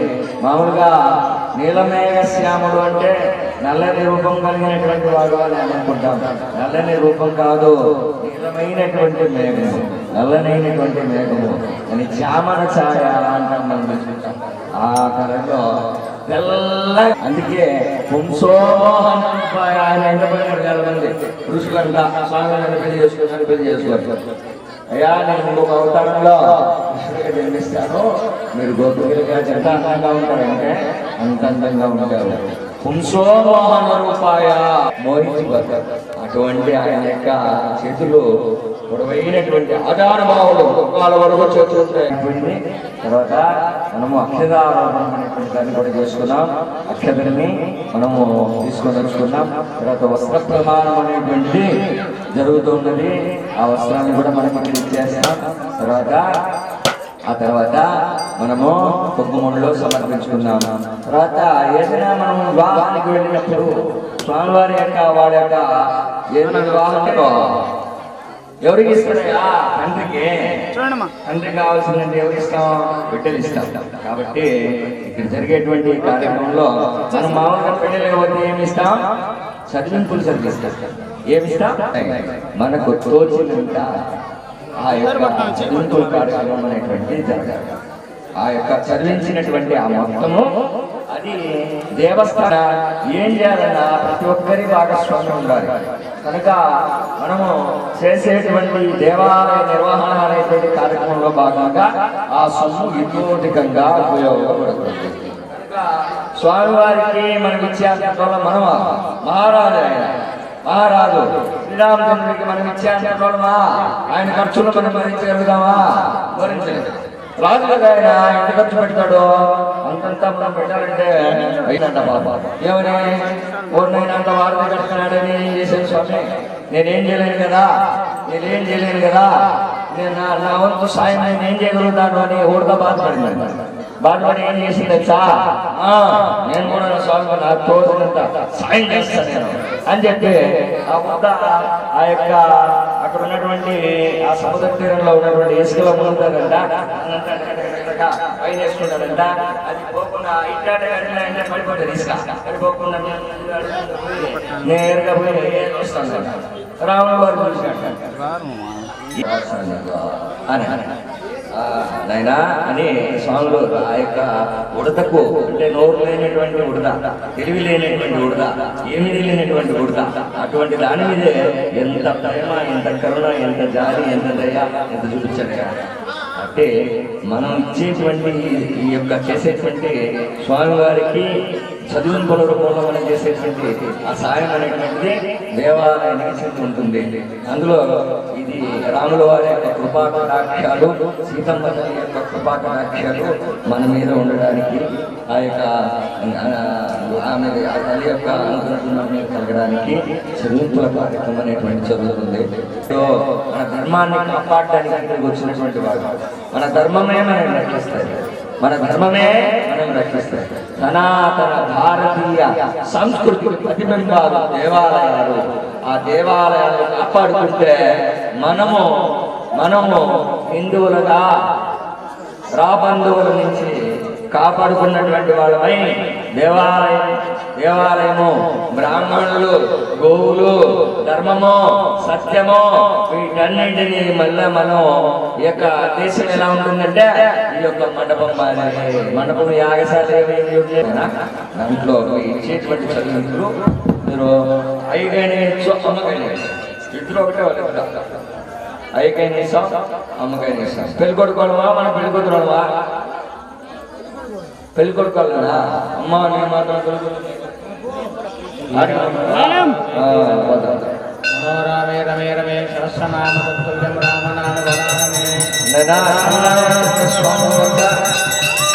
మామూలుగా నీలమేఘ శ్యాముడు అంటే నల్లని రూపం కలిగినటువంటి వాడు అని అనుకుంటాం. నల్లని రూపం కాదు, నీలమైనటువంటి మేఘము, నల్లనైనటువంటి మేఘము అని చామన ఛాయ అంటాం మనం చూసుకుంటాం. ఆ కళలో తెల్ల, అందుకే పుంసోహనోపాయ ఆయన ఎండబడినాడు చాలా మంది ఋషులంతా స్వామి పెళ్లి చేసుకోవాలి. అయ్యా నేను ఇంకొక అవతారంలో కృష్ణుడిగా జన్మిస్తాను, మీరు గోపికలుగా ఎంత అందంగా ఉంటారంటే అంత అందంగా ఉంటారు. పుంసోమోహన రూపాయ మోహించిపోతారు. అటువంటి ఆయన యొక్క చేతులు పొడవైనటువంటి ఆధారభావులు వాళ్ళ వరకు చేతులుంటాయి. తర్వాత మనము అక్షరారోపణ అనేటువంటి దాన్ని కూడా చేసుకున్నాం. అక్షతని మనము తీసుకొని వచ్చుకున్నాం. తర్వాత వస్త్ర ప్రమాణం అనేటువంటి జరుగుతున్నది. ఆ వస్త్రాన్ని కూడా మనం ఇక్కడ ఇచ్చేసాం. ఆ తర్వాత మనము కుంకుమంలో సమర్పించుకున్నాము. తర్వాత ఏదైనా మనం వివాహానికి వెళ్ళినప్పుడు స్వామివారి యొక్క వాడి యొక్క ఏదైనా వివాహంలో ఎవరికి ఇస్తారయ్యా? తండ్రికి. తండ్రికి కావాల్సిందంటే ఎవరికి ఇస్తాం? బిడ్డలు ఇస్తాం. కాబట్టి ఇక్కడ జరిగేటువంటి కార్యక్రమంలో మనం మామూలుగా బిడ్డలు పోతే ఏమి ఇస్తాం? చదివింపులు చదివిస్తాం. ఏమిస్తాం? మనకు తోచినంత ఆ యొక్క చదివింపుల కార్యక్రమం అనేటువంటి జరగాలి. ఆ యొక్క చదివించినటువంటి ఆ మొత్తము ఆ అది దేవస్థాన ఏం చేయాలన్నా ప్రతి ఒక్కరి భాగస్వామ్యం ఉండాలి. కనుక మనము చేసేటువంటి దేవాలయ నిర్వహణ అనేటువంటి కార్యక్రమంలో భాగంగా ఆ సొమ్ము ఇతోధికంగా ఉపయోగపడుతుంది. స్వామివారికి మనం ఇచ్చేంత మనం మహారాజు మహారాజు శ్రీరామచంద్రుడికి మనం ఇచ్చేంత ఆయన ఖర్చులు మనం భరించగలుగుతామా? భరించలేదు. రాజులుగా ఆయన ఎంత ఖర్చు పెడతాడు అంతంతా మనం పెట్టాలంటే అయినంట పాప ఏమని ఓడినైనంత వారిని కడుతున్నాడని ఏం చేశాను స్వామి, నేనేం చేయలేను కదా నేను నా వంతు సాయం నేనేం చేయగలుగుతాను అని ఓడిగా బాధపడి ఏం చేసింది తెలుసా, నేను కూడా స్వామి నాకు తోచినంత సాయం చేస్తాను నేను అని చెప్పి ఆ ముద్ద ఆ యొక్క అక్కడ ఉన్నటువంటి ఆ సముద్ర తీరంలో ఉన్నటువంటి ఇసుకలో మునుగుతాడంట, పైన వేసుకుంటాడంట. అది పోకుండా ఇట్లా పడిపోతుంది ఇసుక పడిపోకుండా నేరుగా పోయి చూస్తాను రాముడు వారు నాయనా అని స్వాములు ఆ యొక్క ఉడతకు అంటే నోరు లేనటువంటి ఉడత, తెలివి లేనటువంటి ఉడత, ఏమీ లేనటువంటి ఉడత, అటువంటి దాని మీదే ఎంత ప్రేమ, ఎంత కరుణ, ఎంత జాలి, ఎంత దయ, ఎంత చూపించాడు. అంటే మనం ఇచ్చేటువంటి ఈ యొక్క చేసేటువంటి స్వామివారికి చదివింపుల రూపంలో మనం చేసేటువంటి ఆ సాయం అనేటువంటిది దేవాలయానికి చెంది ఉంటుంది. అందులో ఇది రాముల వారి యొక్క కృపాకటాక్షాలు, సీతమ్మ తల్లి యొక్క కృపాకటాక్షాలు మన మీద ఉండడానికి, ఆ యొక్క ఆమె ఆ తల్లి యొక్క అనుగ్రహం మన మీద కలగడానికి చదివింపుల కార్యక్రమం అనేటువంటి జరుగుతుంది. సో మన ధర్మాన్ని కాపాడడానికి ఇక్కడికి వచ్చినటువంటి వాడు మన ధర్మమే మనం రక్షిస్తాయి, మన ధర్మమే మనం రక్షిస్తాయి. సనాతన భారతీయ సంస్కృతి ప్రతిబింబాలు దేవాలయాలు, ఆ దేవాలయాలు కాపాడుకుంటే మనము హిందువులుగా రాబంధువుల నుంచి కాపాడుకున్నటువంటి వాళ్ళమై దేవాలయము, బ్రాహ్మణులు, గోవులు, ధర్మము, సత్యము, వీటన్నింటినీ మళ్ళీ మనం ఈ యొక్క దేశం ఎలా ఉంటుందంటే ఈ యొక్క మండపం యాగశాల దాంట్లో ఇచ్చేటువంటి చదువులు మీరు ఐగైనా అమ్మకైనా ఇద్దరు ఒకటే వాళ్ళు ఐకైనా ఇస్తాం, అమ్మకైనా ఇస్తాం. పెళ్లి కొడుకోవడమా మనం పెళ్లి కూతురువా? పెళ్లి కొడుకోవాలన్నా అమ్మ నేను మాత్రం రామే రమే రమే సహస్రనామ తత్తుల్యం రామనామ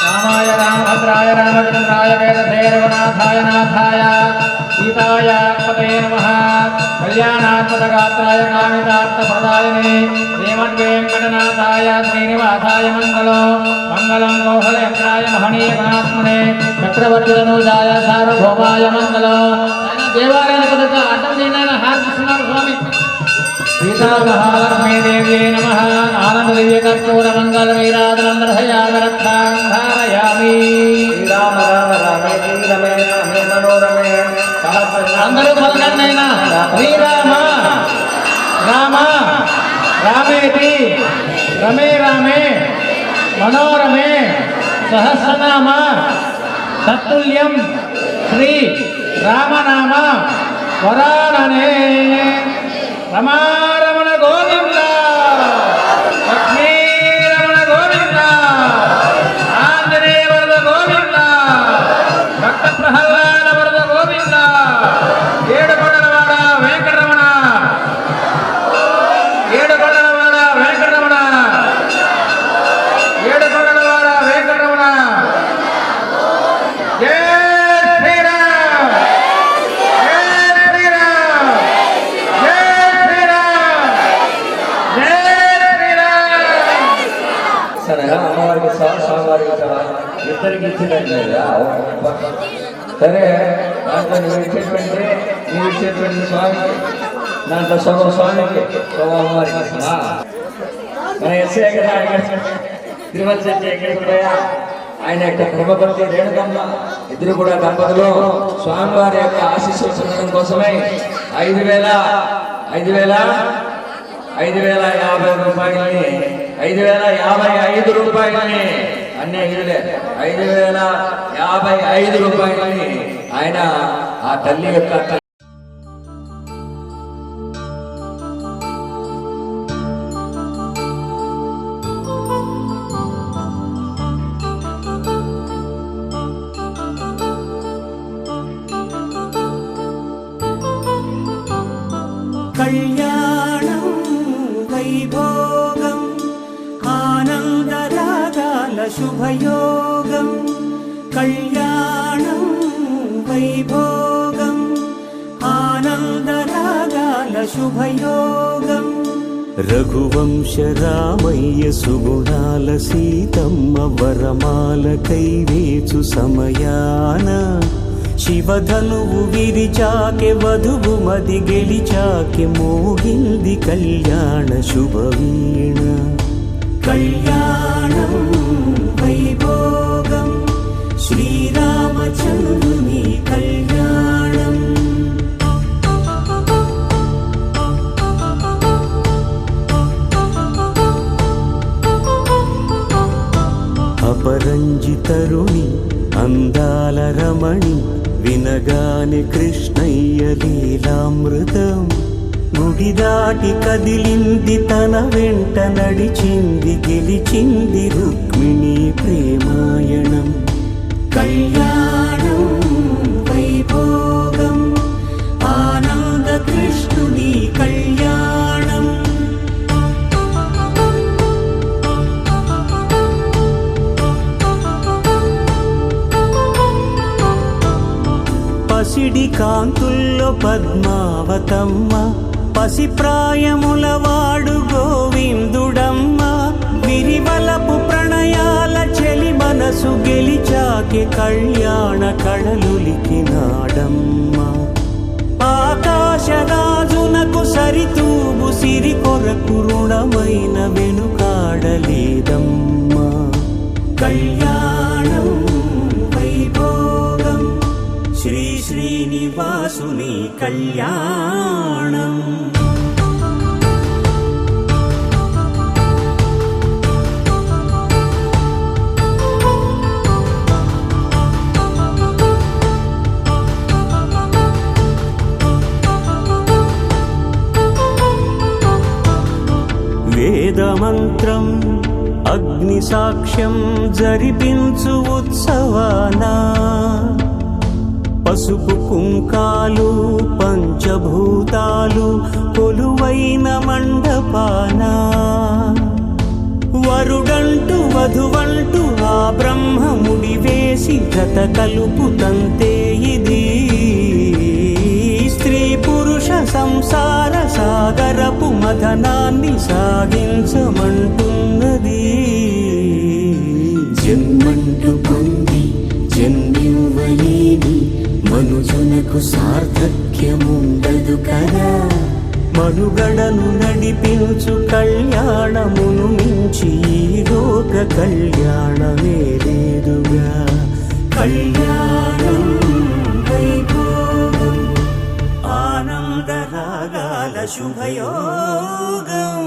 రామాయ రామభద్రాయ రామచంద్రాయ వేదసే రఘునాథాయ నాథాయ సీతాయ పదే నమః కళ్యాణాత్మకగాత్రాయ కామితార్థప్రదాయనే శ్రీమద్వేంకటనాథాయ శ్రీనివాసాయ మంగళం మోహలేంద్రాయ మహనీయగుణాత్మనే చక్రవర్తితనూజాయ సార్వభౌమాయ మంగళం. దేవాలయానికి అడ్డం చేయడానికి హారతిస్తున్నారు స్వామి. సీతా మహాలక్ష్మీ దేవ్యే నమః. ఆనంద దివ్య కర్పూర మంగళ వీరాదనందయామి రక్షామి. శ్రీరామ రామ రామే శ్రీరమే రామే మనోరమే అందరూ పలకండైనా శ్రీరామ రామ రామేతి రమే రామే మనోరమే సహస్రనామ తత్తుల్యం శ్రీ రామనామ వరాననే. రమారమణ గోవింద, లక్ష్మీరమణ గోవింద, ఆంజనేయ వరద గోవింద, భక్త ప్రహ్లాద వరద గోవింద, ఏడుకొండలవాడ వెంకటరమణ, ఏడుకొండలవాడ వెంకటరమణ, ఏడుకొండలవాడ వెంకటరమణ. జై శ్రీరామ్, జై శ్రీరామ్, జై శ్రీరామ్, జై శ్రీరామ్. సరే అమ్మవారికి స్వామివారికి ఇద్దరికి ఇచ్చినట్టు సరే. దాంట్లో నువ్వు ఇచ్చేటువంటి స్వామికి, దాంట్లో సగం స్వామికి, సగం అమ్మవారికి. మన ఎస్ఐ కదా తిరుమల శెట్టి ఎక్కడిపోయా ఆయన యొక్క క్రమపతి రేణుకమ్మ ఇద్దరు కూడా దంపతులు స్వామివారి యొక్క ఆశీస్సులు పొందడం కోసమై 5,050 రూపాయలని 5,055 రూపాయలని అన్ని 5,055 రూపాయలని ఆయన ఆ తల్లి యొక్క కళ్యాణం వైభోగం ఆనందరాగాల శుభయోగం కళ్యాణం వైభోగం ఆనందరాగాల శుభయోగం రఘువంశ రామయ్య సుగుణాల సీతమ్మ వరమాల కైవేచు సమయాన శివధనువు విరిచాకె వధువు మది గెలిచాకె మోగింది కళ్యాణ శుభవీణ కళ్యాణం వైభోగం శ్రీరామచంద్రుని కళ్యాణం అపరంజి తరుణి అందాల రమణి వినగానే కృష్ణయ్య లీలామృతం గుడి దాటి కదిలింది తన వెంట నడిచింది గెలిచింది రుక్మిణి ప్రేమాయణం కళ్యాణం వైభోగం ఆనంద కృష్ణుని కళ్యాణం పసిడి కాంతుల్లో పద్మావతమ్మ పసిప్రాయముల వాడు గోవిందుడమ్మ విరివలపు ప్రణయాల చెలి మనసు గెలిచాకె కళ్యాణ కళలులికినాడమ్మ ఆకాశరాజునకు సరితూగు సిరి కొరకు రుణమైన వెనుకాడలేదమ్మ కళ్యాణం వైభోగం శ్రీ శ్రీనివాసుని కళ్యాణం వేదమంత్రం అగ్ని సాక్ష్యం జరిపించు ఉత్సవానా పసుపు కుంకాలు పంచభూతాలు కొలువైన మండపాన వరుడంటూ వధువంటూ ఆ బ్రహ్మముడి వేసి జత కలుపుతంతే ఇది స్త్రీ పురుష సంసార సాగరపు మథనాన్ని సాగించమంటున్నది జన్మంటూ పొంది జన్మివ్వలేని మనుజునకు సార్థక్యముండదు కదా మనుగడను నడిపించు కళ్యాణమును మించి ఈ లోక కళ్యాణమే లేదుగా కళ్యాణం వైభోగం ఆనందరాగాల శుభయోగం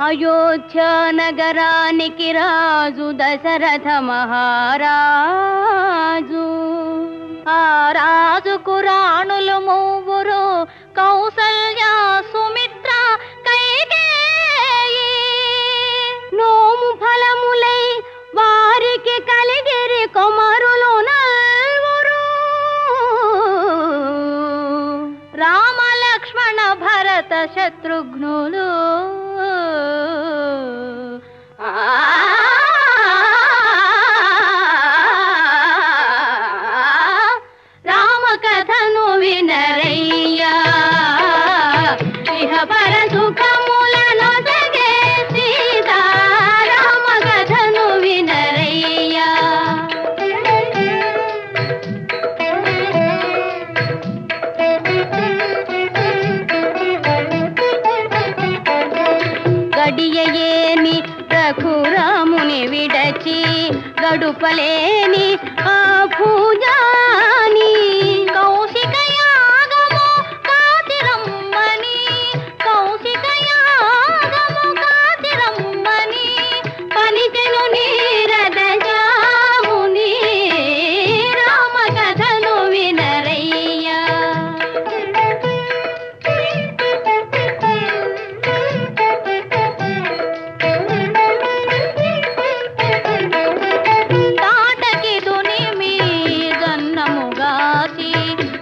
అయోధ్య నగరానికి రాజు దశరథ మహారాజు ఆ రాజుకు రాణులు మూవురు కౌసల్య సుమిత్ర కైకేయి నోము ఫలములై వారికి కలిగిరి కొమరులు నల్వురు రామ లక్ష్మణ భరత శత్రుఘ్నులు తెలుపలేని ఆ పూజాని కౌశిక యాగము కాతిరమ్మని కౌశిక యాగము కాతిరమ్మని పలికెను నీరద జాముని రామ కథను వినరయ్యా. తాటకిదుని మీదన్నముగాచి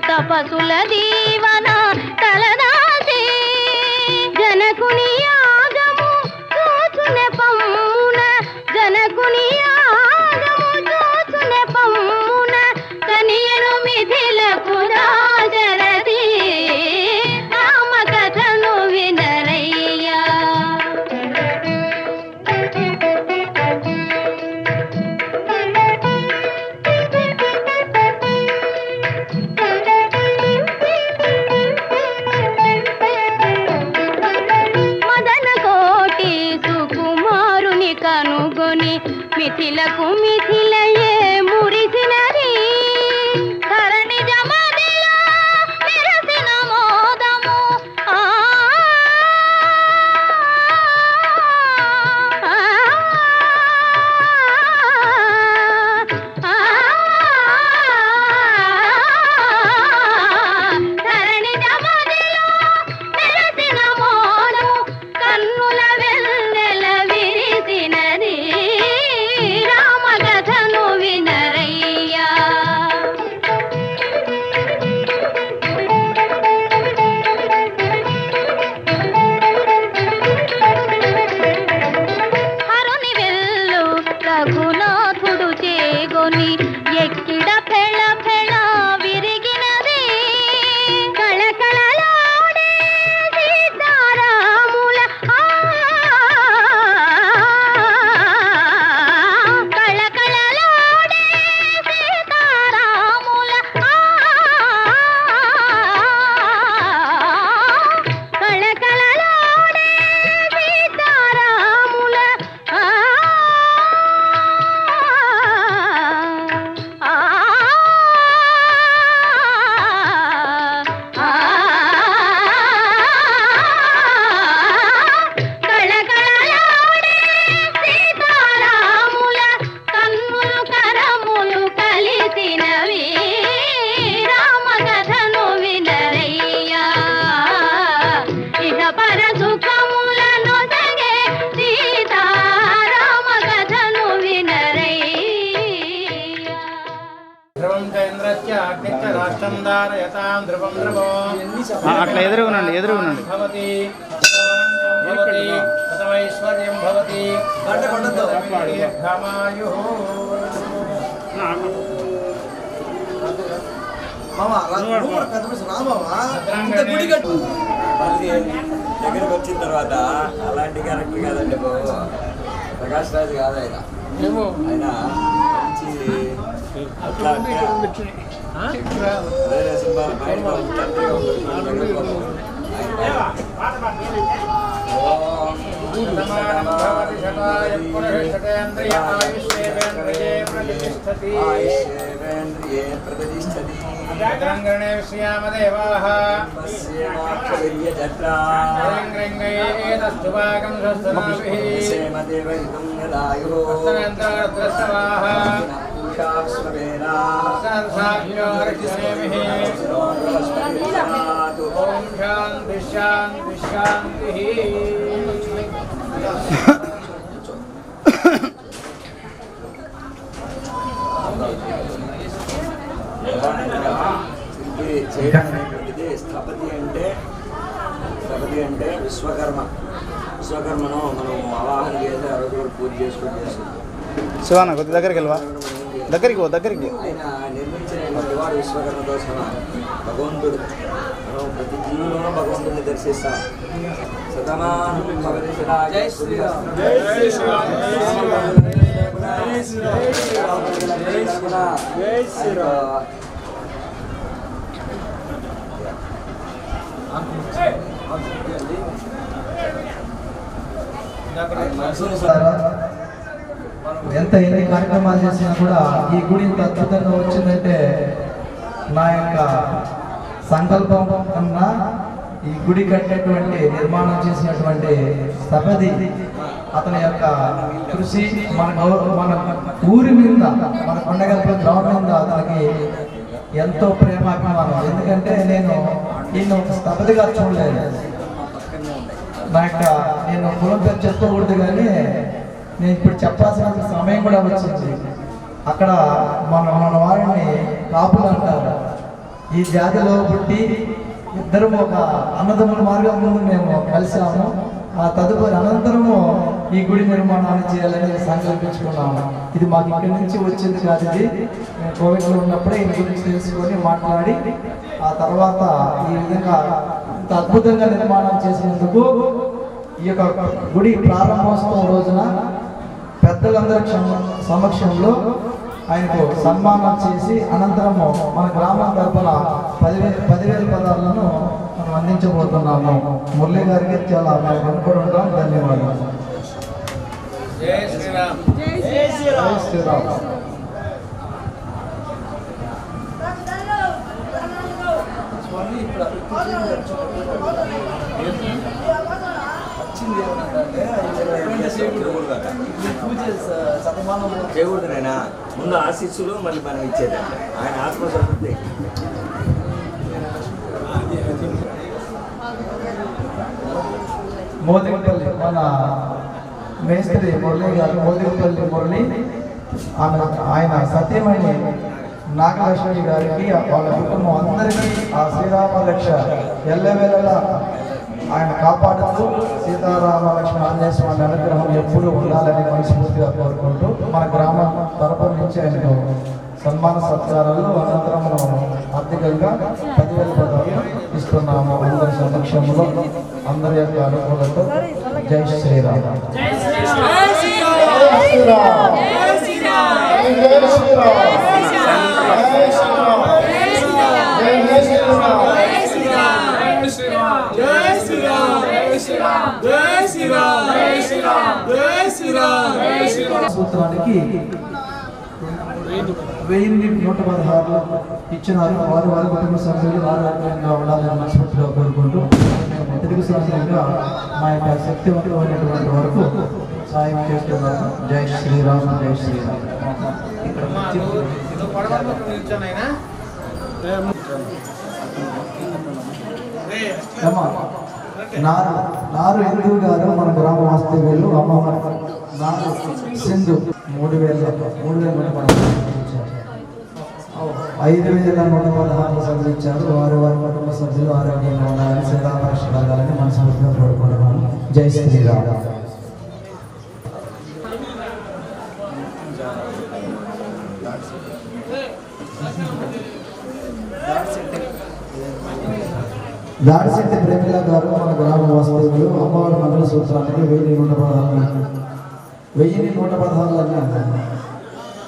తపసుల దీవన తలదాచి జనకుని యాగము చూచునే పమ్మున జనకుని యాగము చూచునే పమ్మున కనియను మిథిలకు రాజరథి రామ కథను వినరయ్యా. మదన కోటి సుకుమారుని కనుగొని మిథిలకు మిథిలయే మురిసినది ధరణి జమదిలో మెరసిన మోదము ఆ ధరణి జమదిలో మెరసిన మోదము కన్నుల వెన్నెల విరిసినది రామ కథను వినరయ్యా. హరుని వెల్లు రఘునాథుడు చేగొని ఎక్కిడ ఫెళ ఫెళ విరిగినది కళకళలాడే సీతారాముల కళకళలాడే సీతారాముల కళకళలాడే సీతారాముల కళకళలాడే సీతారాముల కన్నులు కరములు కలిసినవి రామ కథను వినరయ్యా. ఇహ పర సుఖములను సగే సీతారామ కథను వినరయ్యా. ధ్రువం చంద్రస్య అగ్నిశ్చ రాష్ట్రం ధారయతాం ధ్రువం ధ్రువో అట్లా ఎదురుగునండి భవతి భవతి తమైశ్వర్యం భవతి దీర్ఘమాయుః. దగ్గరికి వచ్చిన తర్వాత అలాంటి క్యారెక్టర్ కాదండి బాబు, ప్రకాష్ రాజ్ కాదు ఆయన. ఆయన మంచి అట్లా అదే సినిమా బయట తండ్రిగా ఉంటాడు. శతమానం భవతి శతాయ పురుషశతేంద్రియ ఆయుష్యేవేంద్రియే ప్రతిష్టతి. అగ్రంగణే విశ్యామ దేవాః ృంగేతస్తు భాగం స్వస్తనాభిః ఓం శాంతి శాంతి శాంతి. చేయడం అనేటువంటిది స్థపతి అంటే విశ్వకర్మను మనం ఆవాహన చేసి ఆ రోజు కూడా పూజ చేసుకుంటూ చేస్తున్నాం. శివాన కొద్ది దగ్గరికి వెళ్ళవా, దగ్గరికి పో. ఆయన నిర్మించినటువంటి వాడు విశ్వకర్మతో సమానం. భగవంతుడు మనం ప్రతి జీవిలోనూ భగవంతుడిని దర్శిస్తాం. శతమానం భవతి శతాయ ఎన్ని కార్యక్రమాలు చేసినా కూడా ఈ గుడి ఇంత అద్భుతంగా వచ్చిందంటే నా యొక్క సంకల్పం కన్నా ఈ గుడి కట్టినటువంటి నిర్మాణం చేసినటువంటి స్థపతి అతని యొక్క కృషి మన ఊరి మీద మన కొండగల్ప గ్రామం మీద అతనికి ఎంతో ప్రేమాభిమానం. ఎందుకంటే నేను స్థపతిగా చూడలేదు. నేను కులం పేరు చెప్పకూడదు కానీ నేను ఇప్పుడు చెప్పాల్సిన సమయం కూడా వచ్చింది. అక్కడ మన వారిని కాపులు అంటారు. ఈ జాతిలో పుట్టి ఇద్దరు ఒక అన్నదమ్ముల మార్గంలో మేము కలిసాము. ఆ తదుపరి అనంతరము ఈ గుడి నిర్మాణాన్ని చేయాలని సంకల్పించుకున్నాము. ఇది మాకు ఇక్కడి నుంచి వచ్చింది కాదు. ఇది నేను కోవిడ్లో ఉన్నప్పుడే ఈ గురించి తెలుసుకొని మాట్లాడి ఆ తర్వాత ఈ విధంగా ఇంత అద్భుతంగా నిర్మాణం చేసినందుకు ఈ యొక్క గుడి ప్రారంభోత్సవం రోజున పెద్దలందరి సమక్షంలో ఆయనకు సన్మానం చేసి అనంతరము మన గ్రామం తరఫున 10,000 పదాలను మనం అందించబోతున్నాము. మురళి గారికి చాలా మేము అనుకుని ఉంటాం. ధన్యవాదాలు. జై శ్రీరామ్. జై శ్రీరామ్. దేవుడినైనా ముందు ఆశీస్సులు మళ్ళీ మనం ఇచ్చేదండి. ఆయన ఆత్మసంతృప్తి. మోదిగపల్లి మన మేస్త్రి మురళి గారు, మోదిగపల్లి మురళి, ఆయన సత్యమణి నాగలక్ష్మి గారికి వాళ్ళ కుటుంబం అందరికీ ఆ శ్రీరామ రక్ష ఎల్లవేళలా ఆయన కాపాడుతూ సీతారామలక్ష్మి ఆంజనేయ స్వామి అనుగ్రహం ఎప్పుడూ ఉండాలని మనస్ఫూర్తిగా కోరుకుంటూ మన గ్రామం తరపు నుంచి ఆయనకు సన్మాన సత్కారాలు అనంతరం ఆర్థికంగా 10,000 పదాలు ఇస్తున్నాము. అందరి సమక్షంలో అందరి యొక్క అనుకూలతో. జై శ్రీరామ్. సూత్రానికి 1,116 ఇచ్చినారు. వారి కుటుంబ సభ్యులు ఆరోగ్యంగా ఉండాలని మనస్ఫూర్తిగా కోరుకుంటూ తెలుగు సంవత్సరంగా మా యొక్క శక్తివంతమైనటువంటి వరకు సాయం చేస్తున్నాము. జై శ్రీరామ్. జై శ్రీరామ్. నారు హిందూ గారు మన గ్రామ వాస్తవ్యులు అమ్మవారు నారు సింధు 3,116 సభ్యులు ఇచ్చారు. వారి కుటుంబ సభ్యులు ఆరోగ్యంగా ఉండాలని సీతాపరక్ష కలగాలని మనస్ఫూర్తిగా కోరుకుంటున్నాను. జై శ్రీరామ్. దాడిశెట్టి ప్రేమిల గారు మన గ్రామ వాస్తవ్యులు అమ్మవారి మంగళ సూత్రానికి 1,116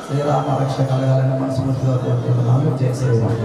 శ్రీరామ రక్ష కలగాలని మనస్ఫూర్తిగా కోరుకుంటున్నాము. జై శ్రీరామ్.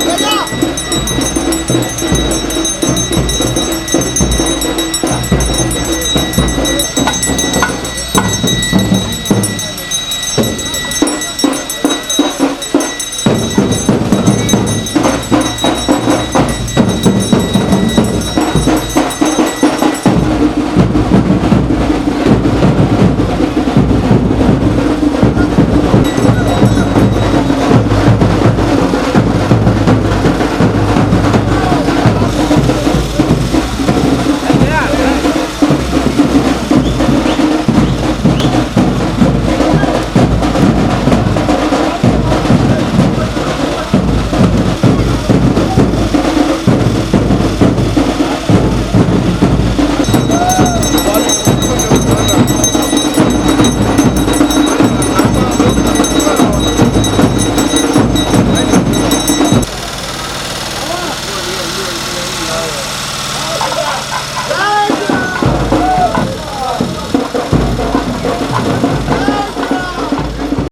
గజ